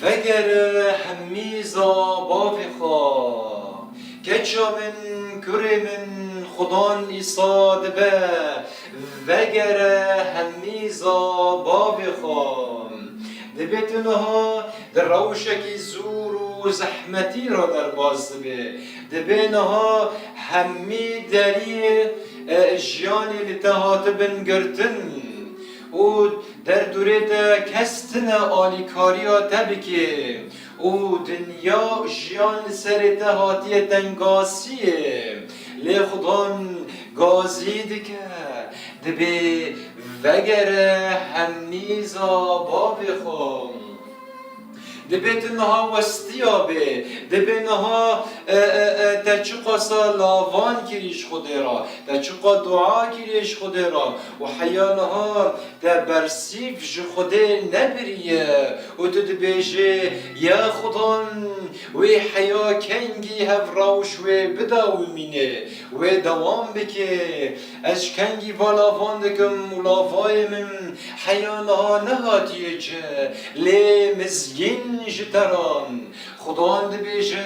وگر همیزا باوی خوا کچا من کره من خدان ایساد به وگر همیزا باوی خوا دبیتنها در روشکی زور و زحمتی را در باز به دبینها همی دری جیانی لتهات بن گرتن و در دوره ده کستن آلیکاری ها تبکه و دنیا جیان سر تهاتی تنگاسیه لی خدان گازید که دبی وگر همیزا بابی خون دبیت نها وستیابه دبی نها تچقا لاوان کریش خوده را تچقا دعا کریش خوده را و حیانها تبرسیف ج خوده نبریه و تدبیجه یا خدان و حیا کنگی هفراوش و بداوی مینه و دوام بکه از کنگی والاوان دکم و لاوای من حیانها نهاتیه جه لی مزگین جتران خدان دبیجه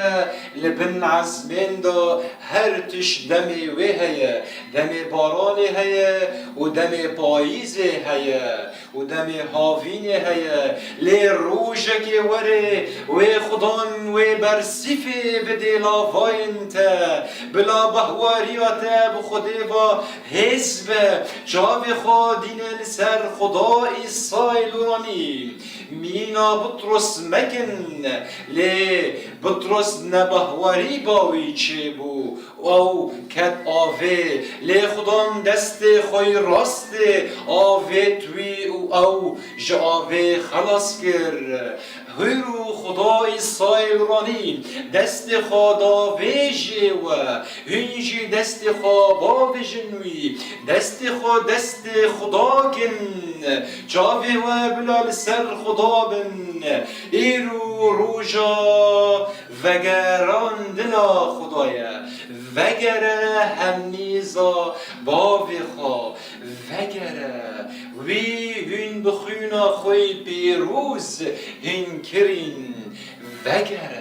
لبن عزمین دا هر تش دمی وی هیه دمی بارانی هیه و دمی پاییزی هیه و دمی هاوینی هیه لی روژکی وره و خدان و برسیفی بدی لاواین تا بلا بهواریات بخودی و حزب جاوی خودین سر خدای سایل رانی مینا بطرس مکن لی بطرس نبهواری باوی چه بو او کت آوه لی خدام دست خوی راست آوه توی او جاوه خلاص کر هیرو خدای سایل رانی دست خدا ویجه و هنجی دست خوابا ویجنوی دست خدا کن جاوه و بلال سر خدا بن ایرو روژا وگران دلا خدایا وگر همیزا باوی خوا وگر وی هین بخوینا خوی پیروز هین کرین وگر